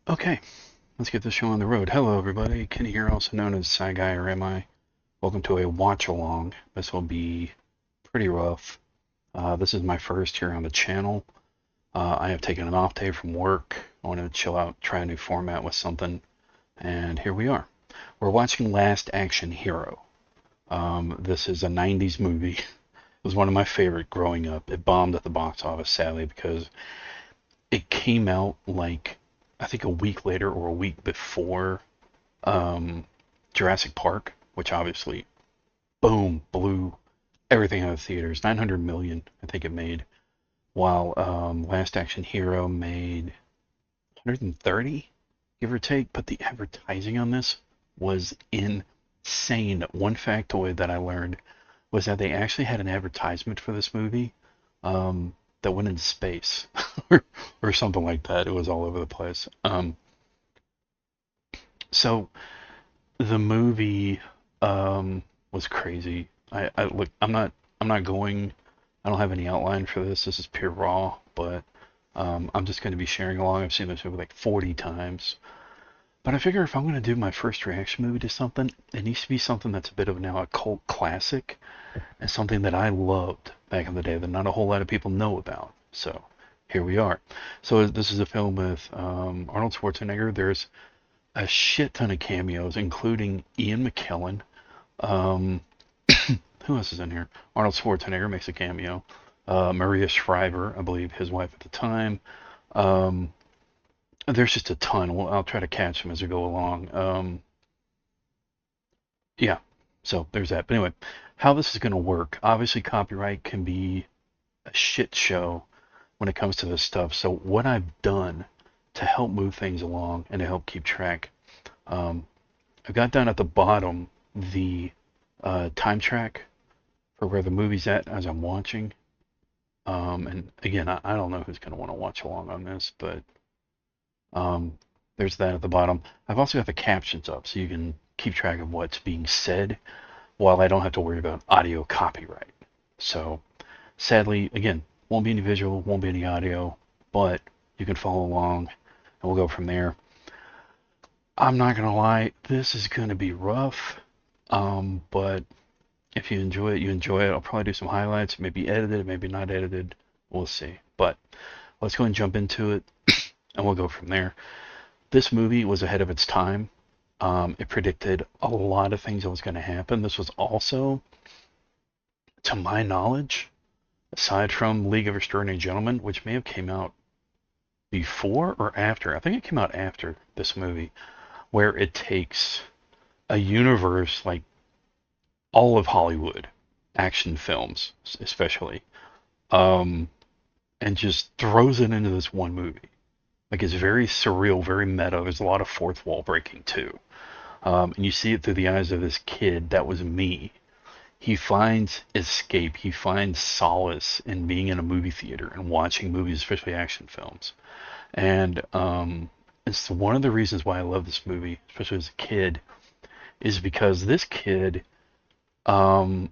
Okay, let's get this show on the road. Hello, everybody. Kenny here, also known as psyguyorami. Welcome to a watch along. This will be pretty rough. This is my first here on the channel. I have taken an off day from work. I wanted to chill out, try a new format with something, and here we are. We're watching Last Action Hero. This is a 90s movie. It was one of my favorite growing up. It bombed at the box office, sadly, because it came out like I think a week later or a week before um, Jurassic Park, which obviously, boom, blew everything out of theaters. 900 million, I think it made, while Last Action Hero made 130, give or take. But the advertising on this was insane. One factoid that I learned was that they actually had an advertisement for this movie that went into space or something like that. It was all over the place. So the movie was crazy. I look. I'm not going. I don't have any outline for this. This is pure raw. But I'm just going to be sharing along. I've seen this movie like 40 times. But I figure if I'm going to do my first reaction movie to something, it needs to be something that's a bit of now a cult classic and something that I loved back in the day that not a whole lot of people know about. So here we are. So this is a film with Arnold Schwarzenegger. There's a shit ton of cameos, including Ian McKellen. Um, who else is in here? Arnold Schwarzenegger makes a cameo. Maria Shriver, I believe his wife at the time. Um, there's just a ton. Well, I'll try to catch them as we go along. Yeah, so there's that. But anyway, how this is going to work. Obviously, copyright can be a shit show when it comes to this stuff. So what I've done to help move things along and to help keep track, um, I've got down at the bottom the time track for where the movie's at as I'm watching. And again, I don't know who's going to want to watch along on this, but um, there's that at the bottom. I've also got the captions up so you can keep track of what's being said while I don't have to worry about audio copyright. So sadly, again, won't be any visual, won't be any audio, but you can follow along and we'll go from there. I'm not gonna lie, this is gonna be rough, but if you enjoy it, you enjoy it. I'll probably do some highlights, maybe edited, maybe not edited. We'll see. But let's go and jump into it, and we'll go from there. This movie was ahead of its time. It predicted a lot of things that was going to happen. This was also, to my knowledge, aside from League of Extraordinary Gentlemen, which may have came out before or after. I think it came out after this movie, where it takes a universe like all of Hollywood, action films especially, um, and just throws it into this one movie. Like it's very surreal, very meta. There's a lot of fourth wall breaking too. And you see it through the eyes of this kid that was me. He finds escape, he finds solace in being in a movie theater and watching movies, especially action films. And it's one of the reasons why I love this movie, especially as a kid, is because this kid um,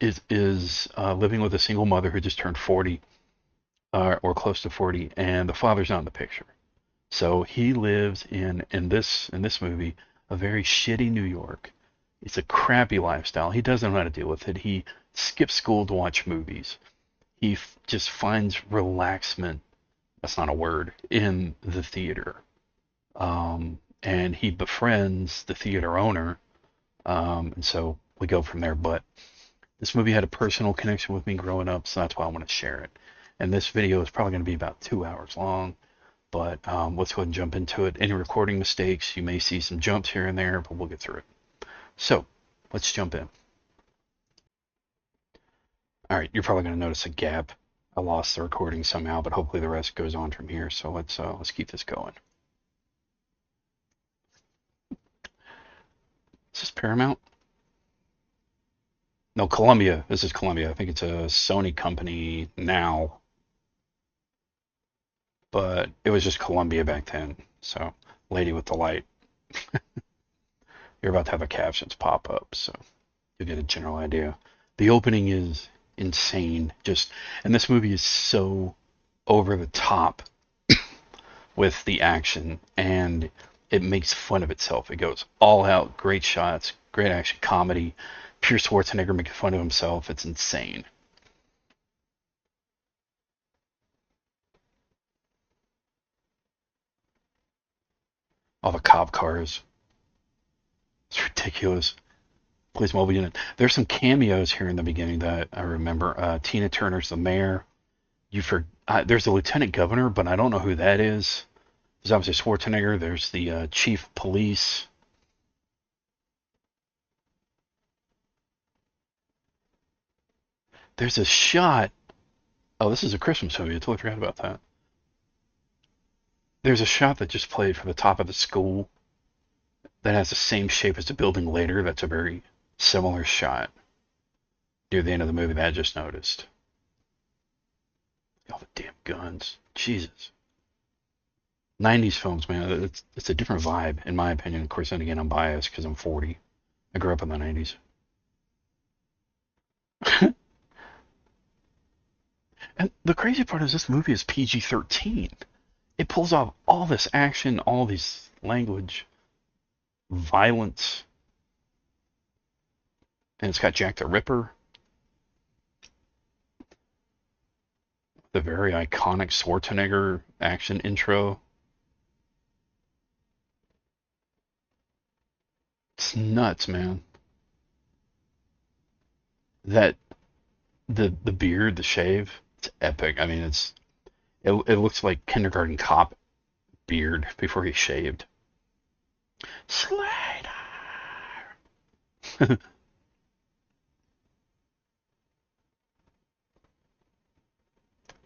is living with a single mother who just turned 40 or close to 40, and the father's not in the picture. So he lives in this movie a very shitty New York. It's a crappy lifestyle. He doesn't know how to deal with it. He skips school to watch movies. He just finds relaxment, that's not a word, in the theater. And he befriends the theater owner. And so we go from there. But this movie had a personal connection with me growing up, so that's why I want to share it. And this video is probably going to be about 2 hours long. But let's go ahead and jump into it. Any recording mistakes, you may see some jumps here and there, but we'll get through it. So let's jump in. All right, you're probably going to notice a gap. I lost the recording somehow, but hopefully the rest goes on from here. So let's keep this going. Is this Paramount? No, Columbia. This is Columbia. I think it's a Sony company now, but it was just Columbia back then. So, lady with the light. You're about to have the captions pop up, so you'll get a general idea. The opening is insane. And this movie is so over the top. with the action, and it makes fun of itself. It goes all out, great shots, great action, comedy, pure Schwarzenegger making fun of himself. It's insane. All the cop cars. It's ridiculous. Police mobile unit. There's some cameos here in the beginning that I remember. Tina Turner's the mayor. There's the lieutenant governor, but I don't know who that is. There's obviously Schwarzenegger. There's the chief of police. There's a shot. Oh, this is a Christmas movie. I totally forgot about that. There's a shot that just played from the top of the school that has the same shape as the building later. That's a very similar shot near the end of the movie that I just noticed. All the damn guns. Jesus. 90s films, man. It's a different vibe, in my opinion. Of course, then again, I'm biased because I'm 40. I grew up in the 90s. And the crazy part is this movie is PG-13. It pulls off all this action, all this language, violence, and it's got Jack the Ripper, the very iconic Schwarzenegger action intro. It's nuts, man. That the beard, the shave, it's epic. I mean, it looks like kindergarten cop beard before he shaved. Slater.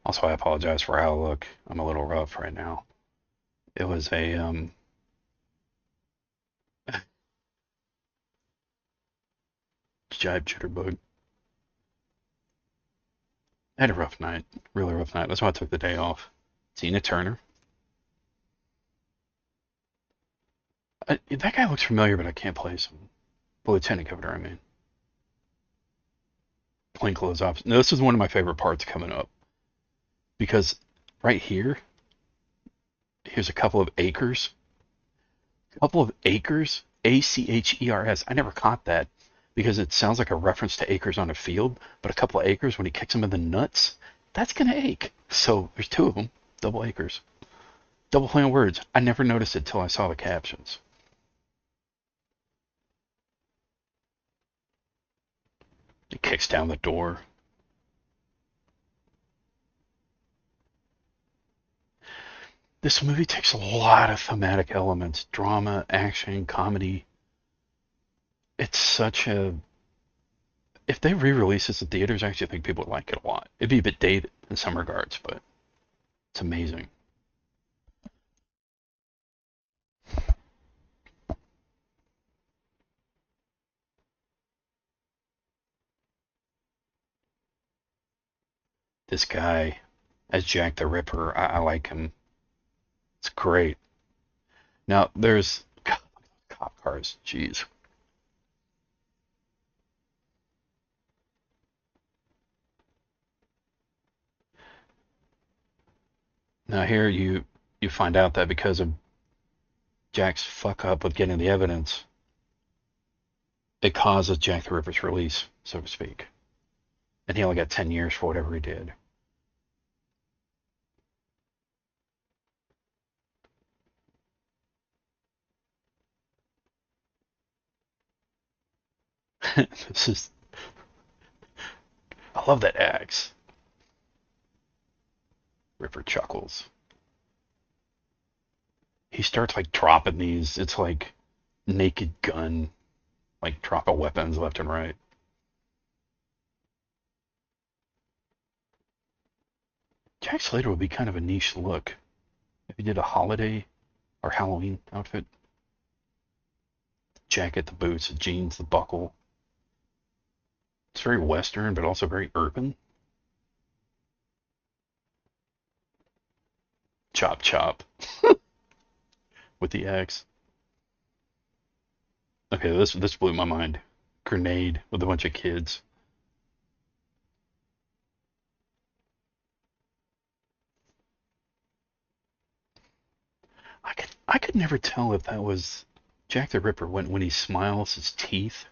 Also, I apologize for how I look. I'm a little rough right now. It was a jive jitterbug. I had a rough night, really rough night. That's why I took the day off. Tina Turner. That guy looks familiar, but I can't place him. The Lieutenant Governor, I mean. Plainclothes officer. Now, this is one of my favorite parts coming up. Because right here, here's a couple of acres. A couple of acres. Acchers. I never caught that because it sounds like a reference to acres on a field, but a couple of acres, when he kicks him in the nuts, that's going to ache. So there's two of them, double acres. Double play on words. I never noticed it till I saw the captions. He kicks down the door. This movie takes a lot of thematic elements, drama, action, comedy. It's such a... If they re-release this in theaters, I actually think people would like it a lot. It'd be a bit dated in some regards, but it's amazing. This guy, as Jack the Ripper, I like him. It's great. Now, there's... God, cop cars, jeez. Now here you find out that because of Jack's fuck up with getting the evidence, it causes Jack the Ripper's release, so to speak. And he only got 10 years for whatever he did. This is... I love that axe. Ripper chuckles. He starts like dropping these. It's like Naked Gun, like dropping weapons left and right. Jack Slater would be kind of a niche look if he did a holiday or Halloween outfit. Jacket, the boots, the jeans, the buckle. It's very Western, but also very urban. Chop chop with the axe. Okay, this blew my mind. Grenade with a bunch of kids. I could never tell if that was Jack the Ripper when he smiles, his teeth.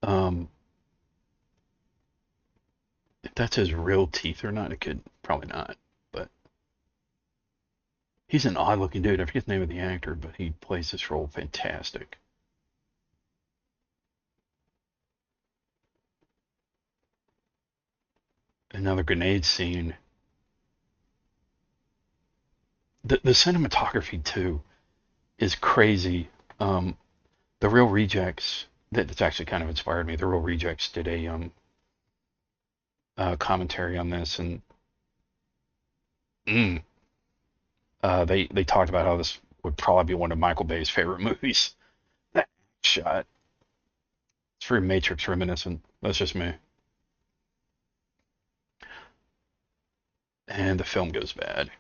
Um, if that's his real teeth or not, it could probably not. But he's an odd looking dude. I forget the name of the actor, but he plays this role fantastic. Another grenade scene. The cinematography too is crazy. The Real Rejects, that's actually kind of inspired me. The Real Rejects did a commentary on this, and mm, they talked about how this would probably be one of Michael Bay's favorite movies. That shot, it's very Matrix reminiscent. That's just me. And the film goes bad.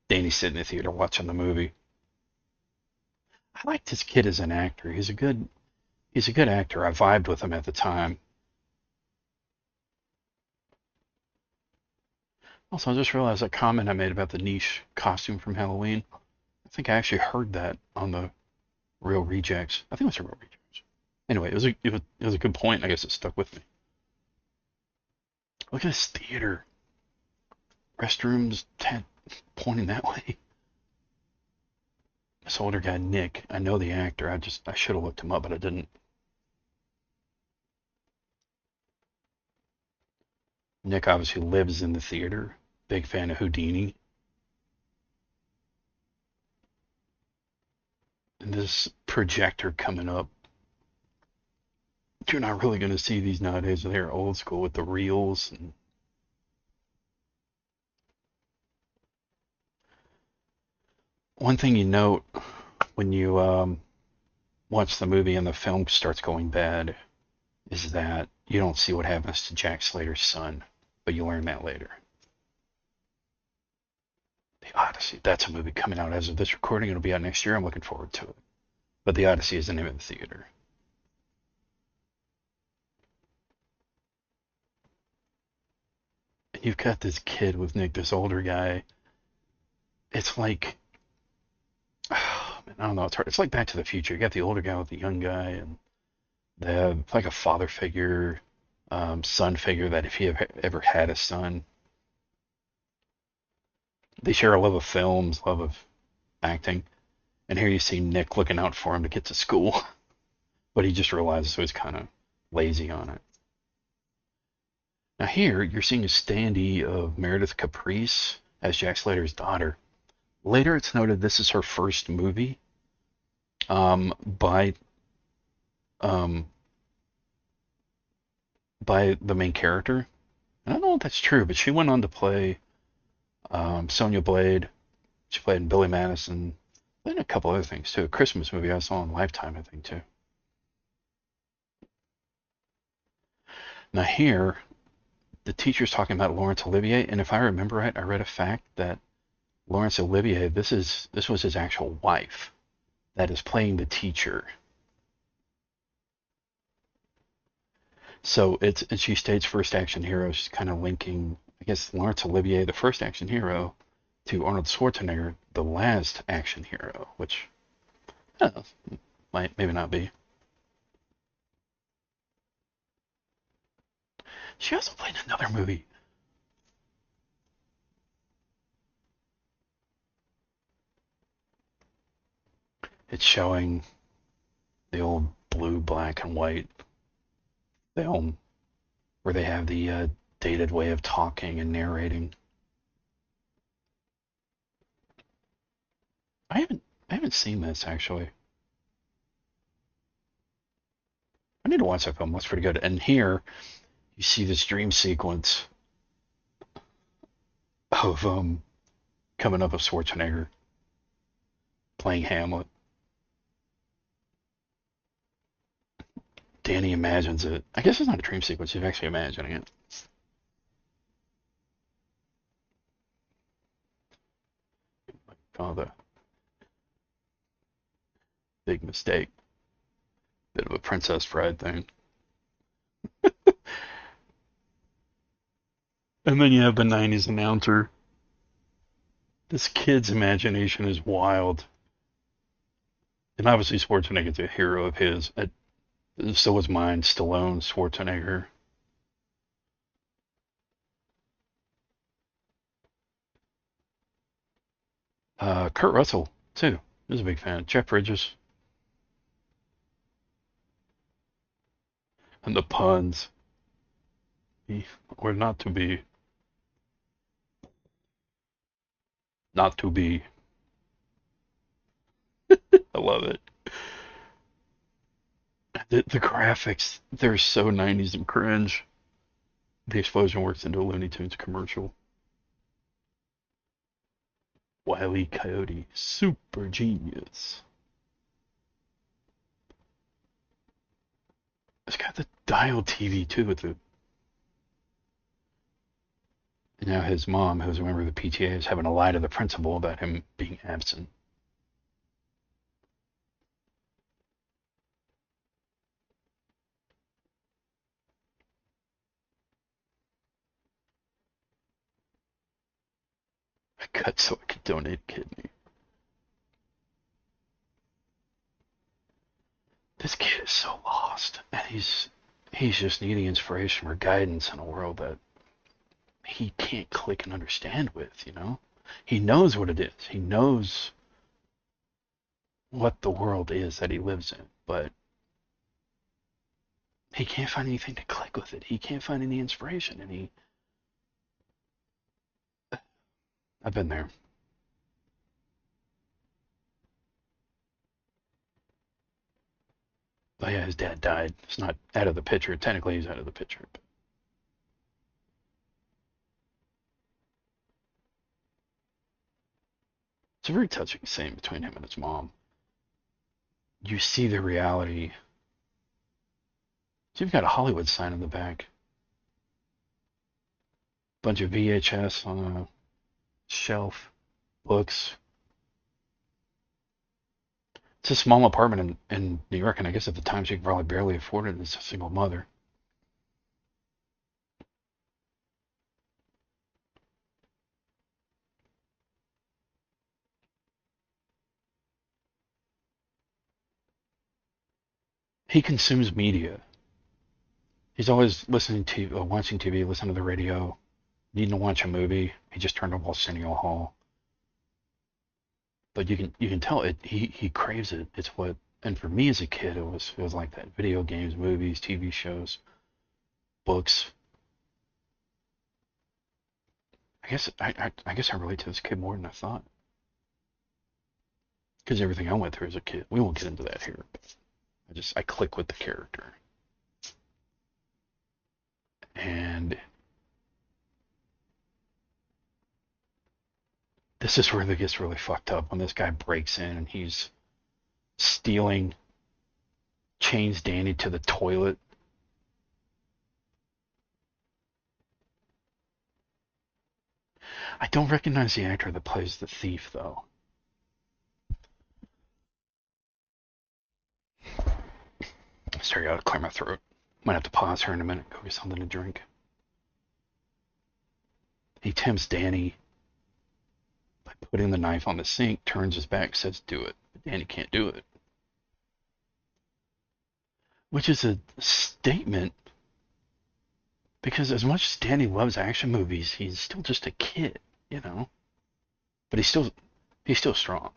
Danny's sitting in the theater watching the movie. I liked this kid as an actor. He's a good actor. I vibed with him at the time. Also, I just realized that comment I made about the niche costume from Halloween. I think I actually heard that on the Real Rejects. I think it was the Real Rejects. Anyway, it was a good point. I guess it stuck with me. Look at this theater. Restrooms pointing that way. This older guy, Nick. I know the actor. I should have looked him up, but I didn't. Nick obviously lives in the theater. Big fan of Houdini. And this projector coming up. You're not really going to see these nowadays. They're old school with the reels. And one thing you note when you watch the movie and the film starts going bad is that you don't see what happens to Jack Slater's son, but you learn that later. The Odyssey, that's a movie coming out as of this recording. It'll be out next year. I'm looking forward to it. But The Odyssey is the name of the theater. And you've got this kid with Nick, this older guy. It's like, oh, man, I don't know. It's hard. It's like Back to the Future. You got the older guy with the young guy, and they have like a father figure, son figure that if he ever had a son, they share a love of films, love of acting. And here you see Nick looking out for him to get to school, but he just realizes so he's kind of lazy on it. Now here you're seeing a standee of Meredith Caprice as Jack Slater's daughter. Later it's noted this is her first movie by um, by the main character. And I don't know if that's true, but she went on to play Sonya Blade. She played in Billy Madison, and a couple other things too. A Christmas movie I saw in Lifetime, I think too. Now here, the teacher's talking about Laurence Olivier, and if I remember right, I read a fact that Laurence Olivier, this was his actual wife that is playing the teacher. So she states first action hero. She's kind of linking, I guess, Laurence Olivier, the first action hero, to Arnold Schwarzenegger, the last action hero, which I don't know, might maybe not be. She also played in another movie. It's showing the old blue, black, and white film where they have the dated way of talking and narrating. I haven't seen this actually. I need to watch that film. Looks pretty good. And here you see this dream sequence of coming up of Schwarzenegger playing Hamlet. Danny imagines it. I guess it's not a dream sequence. He's actually imagining it. Oh, the big mistake. Bit of a Princess Bride thing. And then you have the 90s announcer This kid's imagination is wild. And obviously Schwarzenegger's a hero of his. So was mine, Stallone, Schwarzenegger. Kurt Russell, too. I was a big fan. Jeff Bridges. And the puns. Or not to be. Not to be. I love it. The graphics, they're so 90s and cringe. The explosion works into a Looney Tunes commercial. Wile E. Coyote, super genius. It's got the dial TV too with the. And now his mom, who's a member of the PTA, is having to lie to the principal about him being absent. I cut so I could donate a kidney. This kid is so lost, and he's just needing inspiration or guidance in a world that he can't click and understand with, you know? He knows what it is. He knows what the world is that he lives in, but he can't find anything to click with it. He can't find any inspiration, and I've been there. Oh yeah, his dad died. It's not out of the picture. Technically, he's out of the picture. But it's a very touching scene between him and his mom. You see the reality. So you've got a Hollywood sign in the back. Bunch of VHS on a shelf. Books. It's a small apartment in New York, and I guess at the time she could probably barely afford it as a single mother. He consumes media. He's always listening to, watching TV, listening to the radio, needing to watch a movie. He just turned off Arsenio Hall. But you can tell it. He craves it. It's what. And for me as a kid, it was like that. Video games, movies, TV shows, books. I guess I relate to this kid more than I thought. Because everything I went through as a kid. We won't get into that here. But I click with the character. And this is where it gets really fucked up when this guy breaks in and he's stealing, chains Danny to the toilet. I don't recognize the actor that plays the thief, though. Sorry, I gotta clear my throat. Might have to pause here in a minute, go get something to drink. He tempts Danny by putting the knife on the sink, turns his back, says, "Do it." But Danny can't do it. Which is a statement, because as much as Danny loves action movies, he's still just a kid, you know? But he's still strong.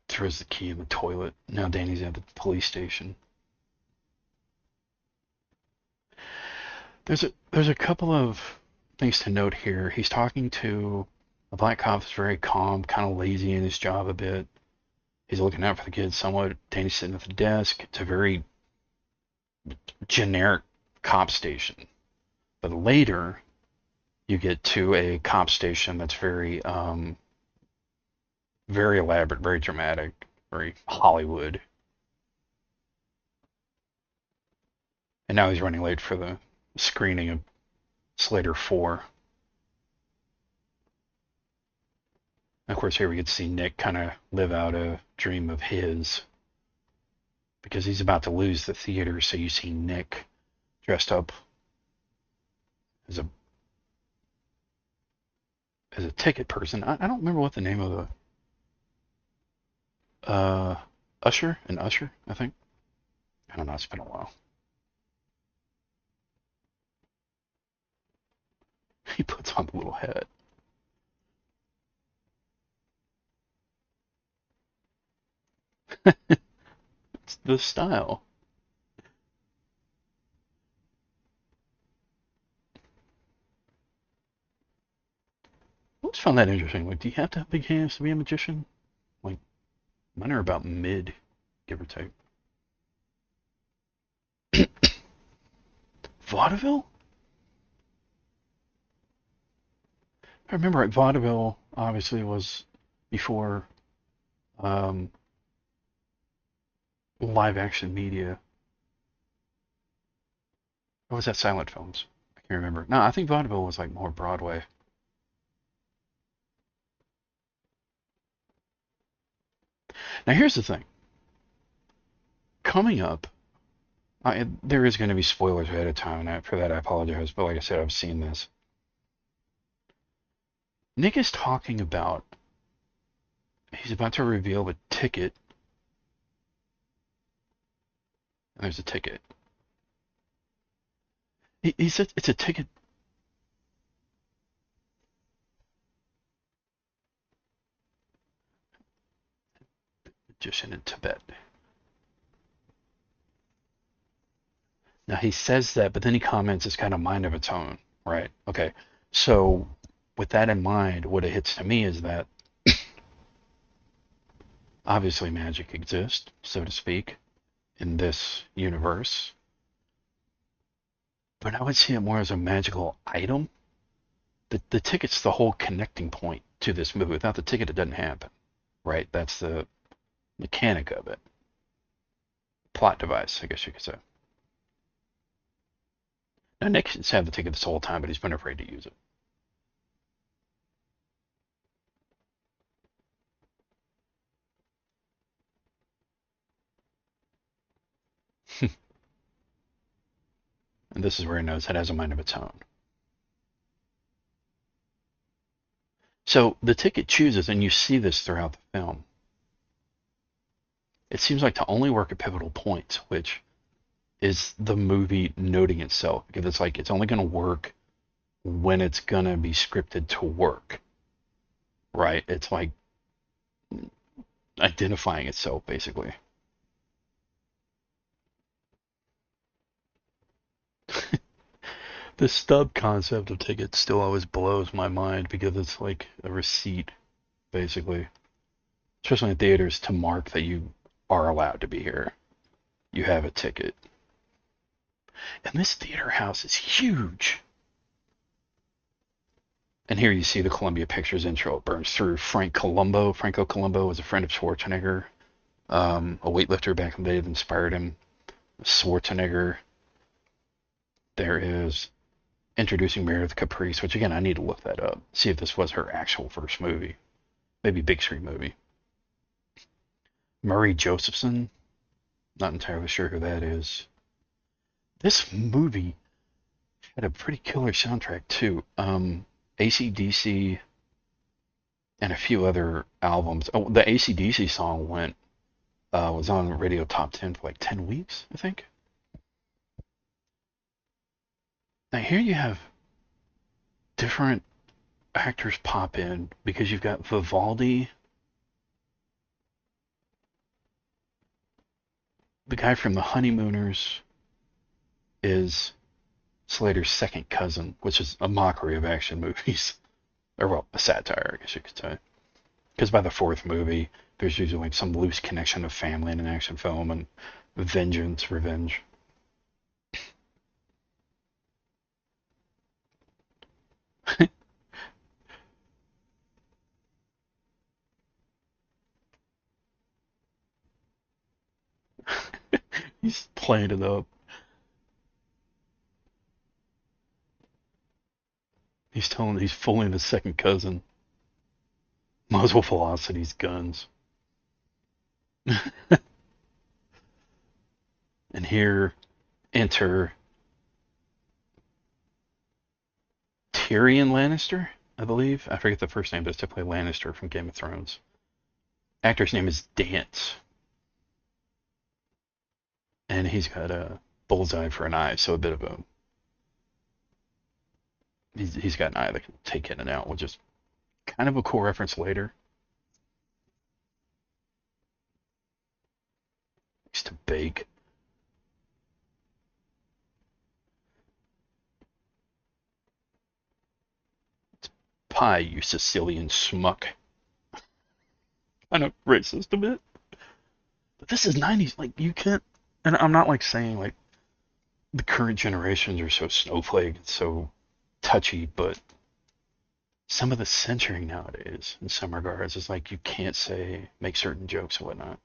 Throws the key in the toilet. Now Danny's at the police station. There's a couple of things to note here. He's talking to a black cop that's very calm, kind of lazy in his job a bit. He's looking out for the kids somewhat. Danny's sitting at the desk. It's a very generic cop station. But later, you get to a cop station that's very, very elaborate, very dramatic, very Hollywood. And now he's running late for the screening of Slater 4. And of course, here we get to see Nick kind of live out a dream of his, because he's about to lose the theater. So you see Nick dressed up as a as a ticket person. I don't remember what the name of the Usher, I think. I don't know. It's been a while. He puts on the little hat. It's the style. I always found that interesting. Like, do you have to have big hands to be a magician? Like, mine are about mid, give or take. Vaudeville? I remember right, vaudeville obviously was before um, live action media. Or was that silent films? I can't remember. No, I think vaudeville was like more Broadway. Now here's the thing. Coming up, there is going to be spoilers ahead of time, and for that I apologize. But like I said, I've seen this. Nick is talking about he's about to reveal the ticket. And there's a ticket. He said it's a ticket. Magician in Tibet. Now he says that, but then he comments it's kind of mind of its own, right? Okay. So with that in mind, what it hits to me is that obviously magic exists, so to speak, in this universe. But I would see it more as a magical item. The ticket's the whole connecting point to this movie. Without the ticket, it doesn't happen, right? That's the mechanic of it. Plot device, I guess you could say. Now, Nick's had the ticket this whole time, but he's been afraid to use it. And this is where he knows it has a mind of its own. So the ticket chooses, and you see this throughout the film. It seems like to only work at pivotal points, which is the movie noting itself, because it's like it's only going to work when it's going to be scripted to work, right? It's like identifying itself, basically. The stub concept of tickets still always blows my mind because it's like a receipt, basically. Especially in theaters to mark that you are allowed to be here. You have a ticket. And this theater house is huge. And here you see the Columbia Pictures intro. It burns through Franco Columbo was a friend of Schwarzenegger, a weightlifter back in the day that inspired him. Schwarzenegger. There is Introducing Meredith Caprice, which again, I need to look that up. See if this was her actual first movie. Maybe big screen movie. Murray Josephson. Not entirely sure who that is. This movie had a pretty killer soundtrack too. AC/DC and a few other albums. Oh, the AC/DC song was on Radio Top 10 for like 10 weeks, I think. Now here you have different actors pop in because you've got Vivaldi, the guy from The Honeymooners is Slater's second cousin, which is a mockery of action movies. Or, well, a satire, I guess you could say. Because by the fourth movie, there's usually like some loose connection of family in an action film and vengeance, revenge. He's playing it up. He's fooling his second cousin. Muzzle velocities, guns. And here enter Tyrion Lannister. I believe. I forget the first name, but it's to play Lannister from Game of Thrones. Actor's name is Dance, and he's got a bullseye for an eye, so a bit of a he's got an eye that can take in and out, which is kind of a cool reference later. Used to bake. Pie, you Sicilian smuck. Kind of racist a bit. But this is 90s. Like, you can't. And I'm not like saying like the current generations are so snowflake and so touchy, but some of the censoring nowadays, in some regards, is like you can't make certain jokes and whatnot.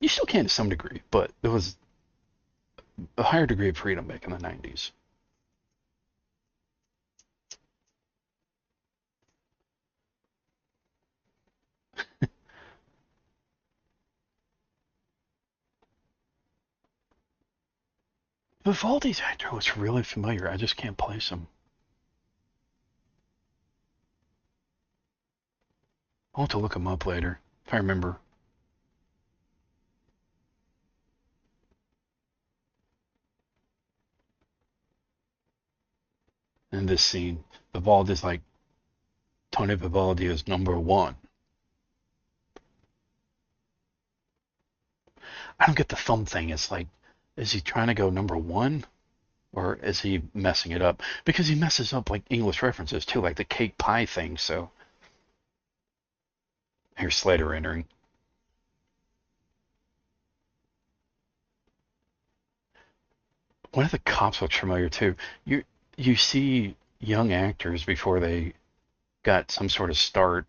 You still can to some degree, but there was a higher degree of freedom back in the 90s. Vivaldi's actor was really familiar. I just can't place him. I'll have to look him up later, if I remember. In this scene, Vivaldi's like, Tony Vivaldi is number one. I don't get the thumb thing. It's like, is he trying to go number one? Or is he messing it up? Because he messes up like English references too, like the cake pie thing, so. Here's Slater entering. One of the cops looks familiar too. You see young actors before they got some sort of start.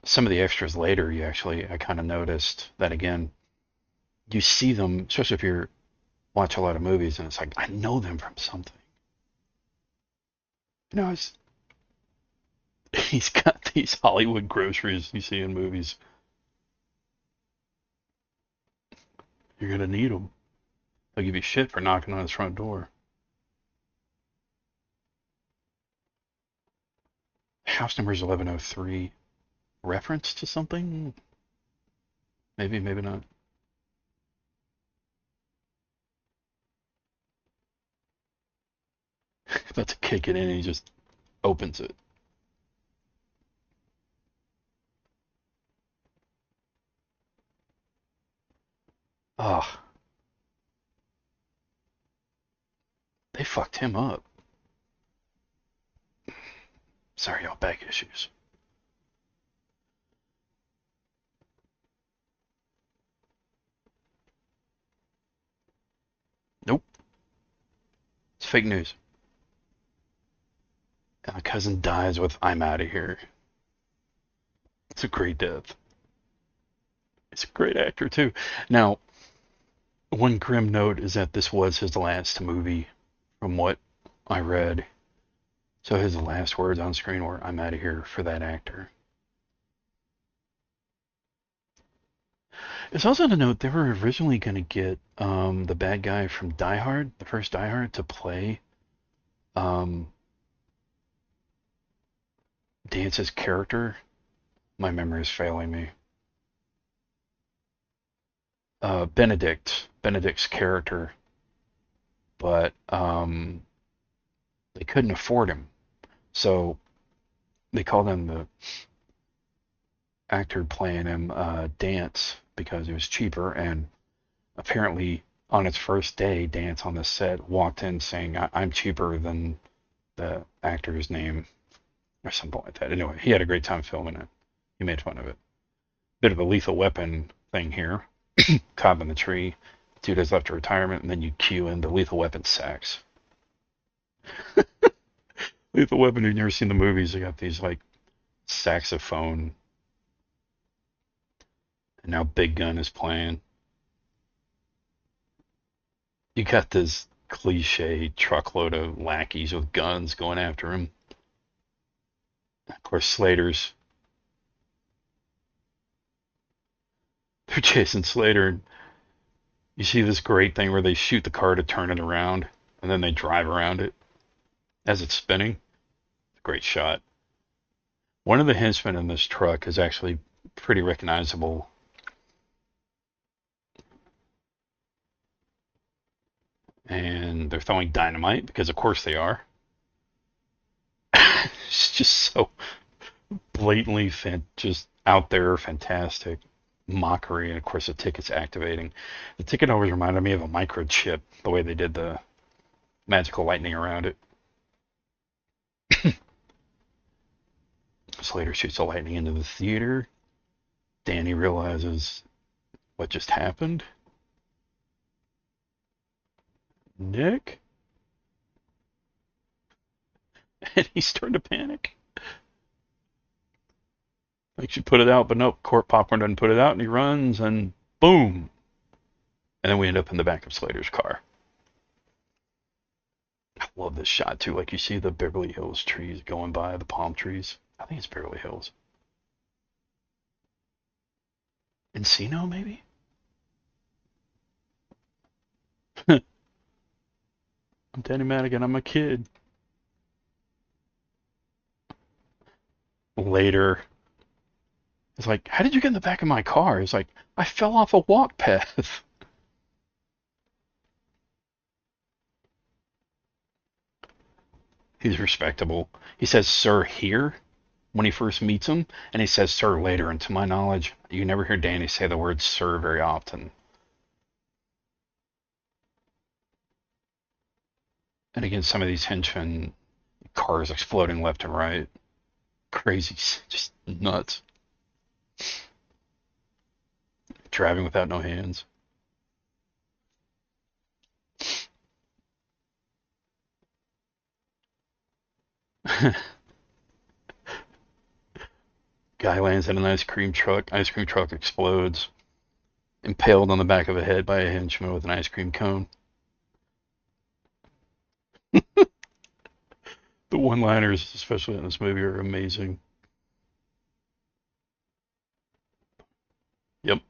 Some of the extras later, I kind of noticed that again. You see them, especially if you watch a lot of movies, and it's like, I know them from something. You know, he's got these Hollywood groceries you see in movies. You're gonna need them. They'll give you shit for knocking on his front door. House number is 1103. Reference to something? Maybe, maybe not. About to kick it in, and he just opens it. Ah, they fucked him up. Sorry, y'all, back issues. Nope, it's fake news. And my cousin dies with "I'm out of here." It's a great death. It's a great actor too. Now, one grim note is that this was his last movie, from what I read. So his last words on screen were, "I'm out of here," for that actor. It's also to note they were originally going to get the bad guy from Die Hard, the first Die Hard, to play um, Dance's character. My memory is failing me. Benedict's character, but they couldn't afford him, so they called him the actor playing him Dance because it was cheaper. And apparently, on its first day, Dance on the set walked in saying, "I'm cheaper than the actor's name," or something like that. Anyway, he had a great time filming it. He made fun of it. Bit of a Lethal Weapon thing here. Cobb in the tree. Dude has left to retirement, and then you cue in the Lethal Weapon sax. Lethal Weapon, you've never seen the movies, they got these like saxophone. And now Big Gun is playing. You got this cliche truckload of lackeys with guns going after him. Of course, Slater's. They're chasing Slater. You see this great thing where they shoot the car to turn it around, and then they drive around it as it's spinning. Great shot. One of the henchmen in this truck is actually pretty recognizable. And they're throwing dynamite, because of course they are. It's just so blatantly just out there, fantastic mockery, and of course the ticket's activating. The ticket always reminded me of a microchip, the way they did the magical lightning around it. Slater shoots the lightning into the theater. Danny realizes what just happened. Nick? And he's starting to panic. Like, should put it out, but nope, Court Popcorn doesn't put it out, and he runs, and boom! And then we end up in the back of Slater's car. I love this shot, too. Like, you see the Beverly Hills trees going by, the palm trees. I think it's Beverly Hills. Encino, maybe? I'm Danny Madigan, I'm a kid. Later, it's like, how did you get in the back of my car? It's like, I fell off a walk path. He's respectable. He says, sir, here, when he first meets him, and he says, sir, later. And to my knowledge, you never hear Danny say the word sir very often. And again, some of these henchmen, cars exploding left and right. Crazy, just nuts. Driving without no hands. Guy lands in an ice cream truck. Ice cream truck explodes. Impaled on the back of a head by a henchman with an ice cream cone. The one-liners, especially in this movie, are amazing. Yep.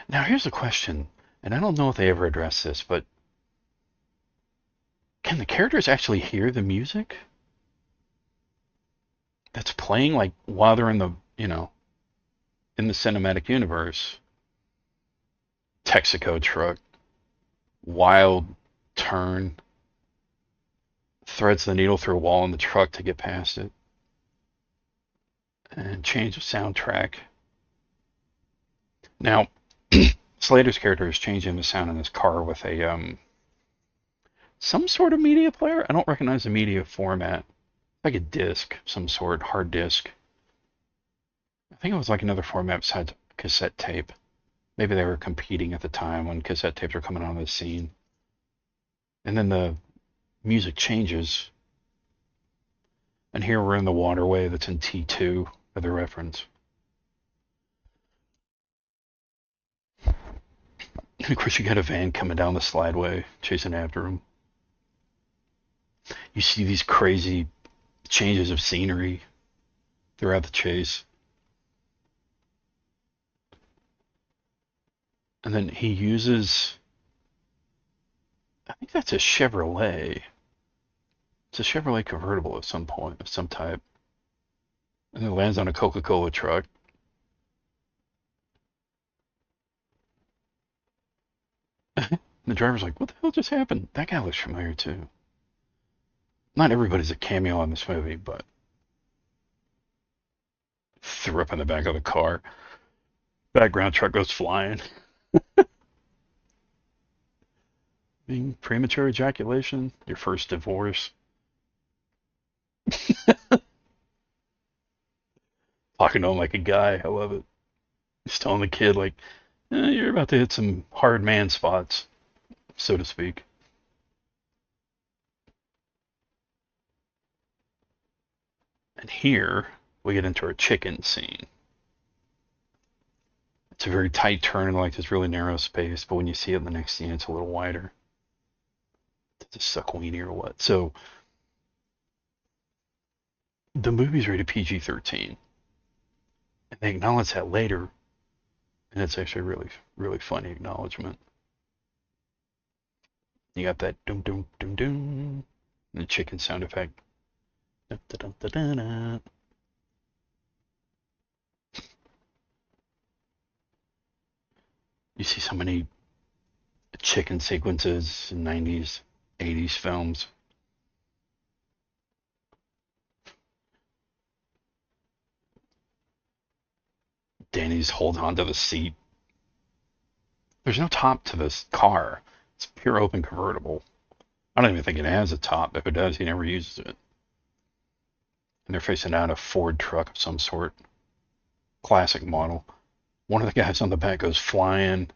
Now here's a question, and I don't know if they ever address this, but can the characters actually hear the music that's playing, like, while they're in the, in the cinematic universe? Texaco truck, wild turn, threads the needle through a wall in the truck to get past it, and change the soundtrack. Now, Slater's character is changing the sound in his car with a some sort of media player. I don't recognize the media format. Like a disc, some sort, hard disk. I think it was like another format besides cassette tape. Maybe they were competing at the time when cassette tapes were coming on the scene. And then the music changes. And here we're in the waterway that's in T2 for the reference. And of course, you got a van coming down the slideway, chasing after him. You see these crazy changes of scenery throughout the chase. And then he uses, I think that's a Chevrolet. It's a Chevrolet convertible at some point, of some type. And it lands on a Coca-Cola truck. The driver's like, what the hell just happened? That guy looks familiar too. Not everybody's a cameo in this movie, but threw up in the back of the car. Background truck goes flying. Being premature ejaculation, your first divorce. Talking to him like a guy, I love it. He's telling the kid, like, you're about to hit some hard man spots, so to speak. And here, we get into our chicken scene. It's a very tight turn in like this really narrow space, but when you see it in the next scene, it's a little wider. Does it suck weenie or what? So, the movie's rated PG-13. And they acknowledge that later, And it's actually a really, really funny acknowledgement. You got that doom doom doom doom, and the chicken sound effect. Dun, dun, dun, dun, dun. You see so many chicken sequences in 90s, 80s films. Danny's holding onto the seat. There's no top to this car. It's pure open convertible. I don't even think it has a top. If it does, he never uses it. And they're facing down a Ford truck of some sort. Classic model. One of the guys on the back goes flying.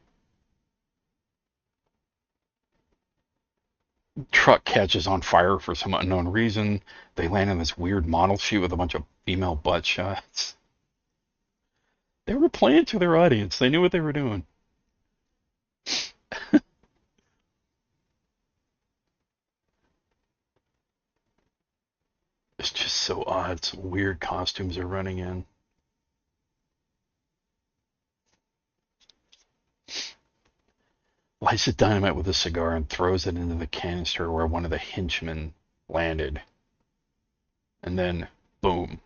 Truck catches on fire for some unknown reason. They land in this weird model shoot with a bunch of female butt shots. They were playing to their audience. They knew what they were doing. It's just so odd. Some weird costumes are running in. Lights a dynamite with a cigar and throws it into the canister where one of the henchmen landed. And then, boom.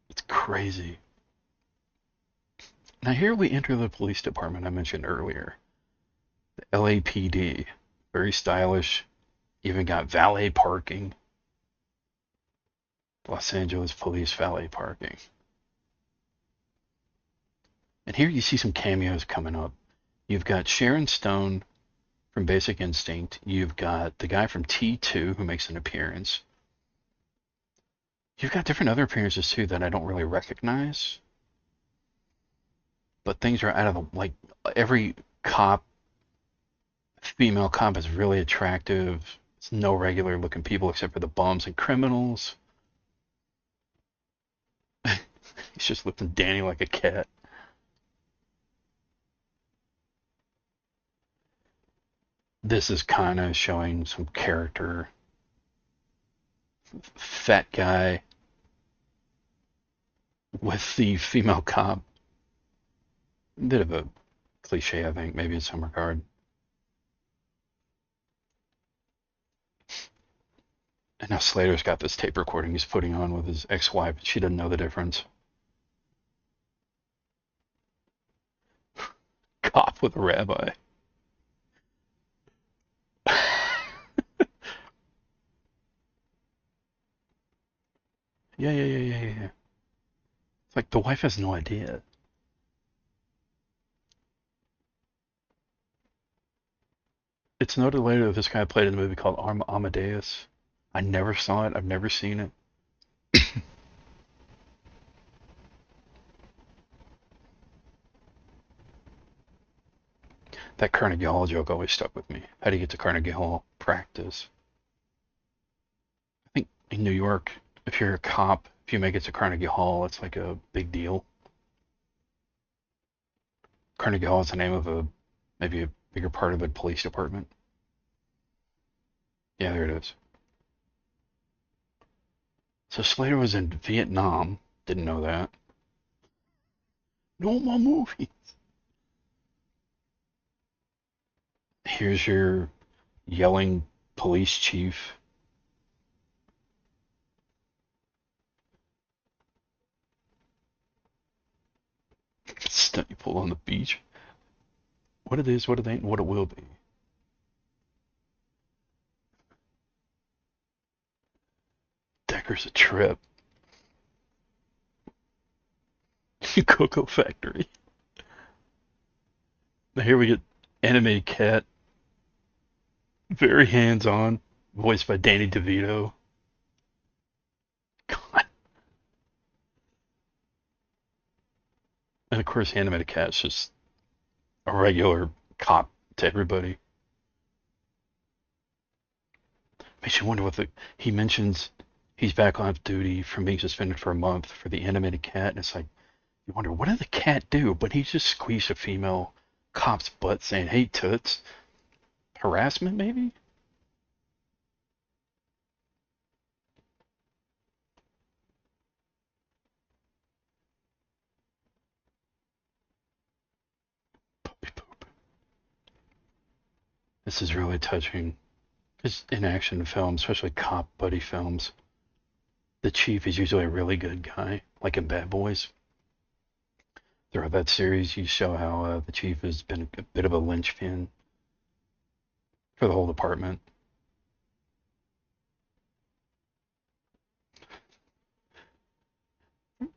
It's crazy. Now here we enter the police department I mentioned earlier. The LAPD. Very stylish. Even got valet parking. Los Angeles Police valet parking. And here you see some cameos coming up. You've got Sharon Stone from Basic Instinct. You've got the guy from T2 who makes an appearance. You've got different other appearances too that I don't really recognize. But things are out of the, like, every cop, female cop is really attractive. It's no regular looking people except for the bums and criminals. He's just lifting Danny like a cat. This is kind of showing some character. Fat guy with the female cop. Bit of a cliche, I think, maybe in some regard. And now Slater's got this tape recording he's putting on with his ex-wife. She doesn't know the difference. Cop with a rabbi. Yeah. It's like the wife has no idea. It's noted later that this guy played in a movie called Amadeus. I never saw it. I've never seen it. That Carnegie Hall joke always stuck with me. How do you get to Carnegie Hall? Practice. I think in New York, if you're a cop, if you make it to Carnegie Hall, it's like a big deal. Carnegie Hall is the name of maybe a bigger part of the police department. Yeah, there it is. So Slater was in Vietnam. Didn't know that. No more movies. Here's your yelling police chief. Stunt you pull on the beach. What it is, what it ain't, and what it will be. Decker's a trip. Cocoa Factory. Now here we get animated cat. Very hands-on. Voiced by Danny DeVito. God. And of course, animated cat's just a regular cop to everybody. Makes you wonder what he mentions he's back on duty from being suspended for a month for the animated cat, and it's like, you wonder, what did the cat do? But he just squeezed a female cop's butt saying, hey, toots. Harassment, maybe? This is really touching. Because in action films, especially cop buddy films, the chief is usually a really good guy, like in Bad Boys. Throughout that series, you show how the chief has been a bit of a linchpin for the whole department.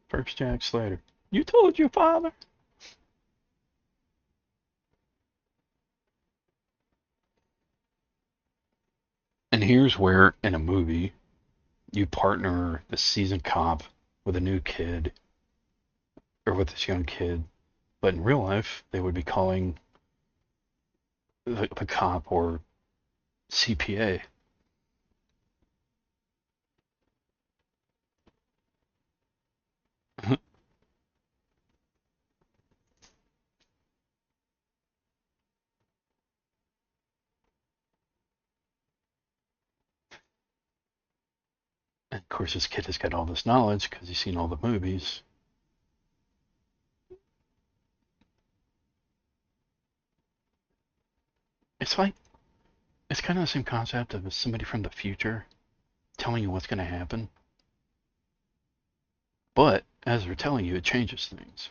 First Jack Slater. You told your father? And here's where, in a movie, you partner the seasoned cop with a new kid, or with this young kid, but in real life, they would be calling the cop or CPA. And of course, this kid has got all this knowledge because he's seen all the movies. It's like, it's kind of the same concept of somebody from the future telling you what's going to happen. But as they're telling you, it changes things.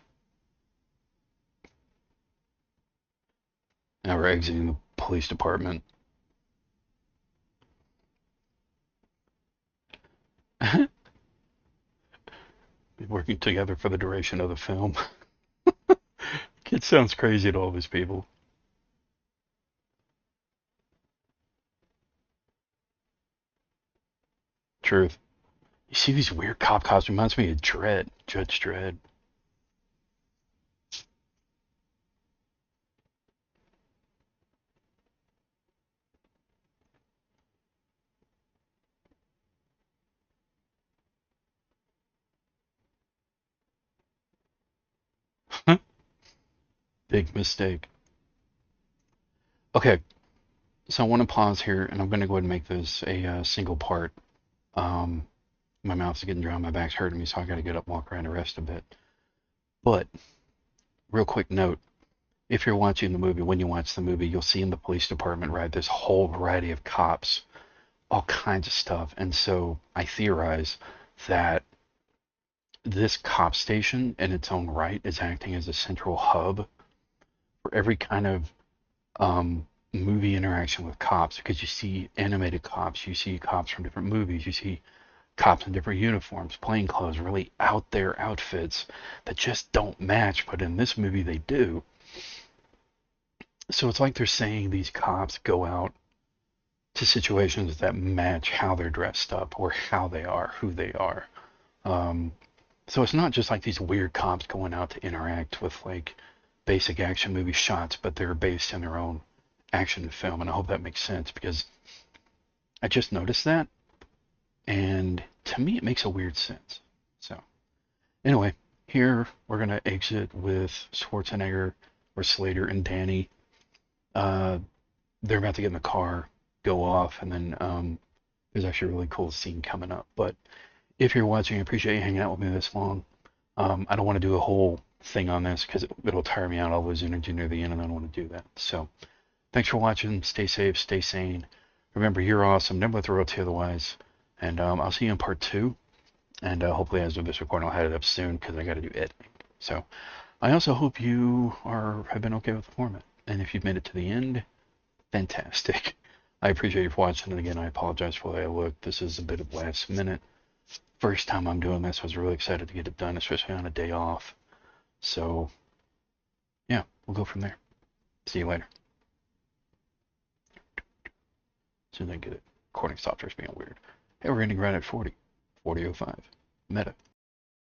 Now we're exiting the police department. Be working together for the duration of the film. It sounds crazy to all these people. Truth. You see these weird cop costumes, reminds me of Dredd, Judge Dredd. Big mistake. Okay, so I want to pause here, and I'm going to go ahead and make this a single part. Um, my mouth's getting dry, my back's hurting me, so I got to get up, walk around, and rest a bit. But real quick note: if you're watching the movie, when you watch the movie, you'll see in the police department, right, this whole variety of cops, all kinds of stuff, and so I theorize that this cop station, in its own right, is acting as a central hub for every kind of movie interaction with cops, because you see animated cops, you see cops from different movies, you see cops in different uniforms, plain clothes, really out there outfits that just don't match, but in this movie they do. So it's like they're saying these cops go out to situations that match how they're dressed up or how they are, who they are. Um, so it's not just like these weird cops going out to interact with like basic action movie shots, but they're based in their own action film, and I hope that makes sense because I just noticed that, and to me it makes a weird sense. So anyway, here we're gonna exit with Schwarzenegger or Slater and Danny. Uh, they're about to get in the car, go off, and then there's actually a really cool scene coming up. But if you're watching, I appreciate you hanging out with me this long. I don't want to do a whole thing on this because it'll tire me out. I'll lose energy near the end, and I don't want to do that. So thanks for watching. Stay safe, stay sane. Remember, you're awesome. Never let the world tell you otherwise. And I'll see you in part 2. And hopefully, as of this recording, I'll have it up soon because I got to do editing. So I also hope you have been okay with the format. And if you've made it to the end, fantastic. I appreciate you for watching. And again, I apologize for the way I look. This is a bit of last minute. First time I'm doing this, I was really excited to get it done, especially on a day off. So, yeah, we'll go from there. See you later. As soon as I get it. Recording software's being weird. Hey, we're ending right at 40. 40:05. Meta.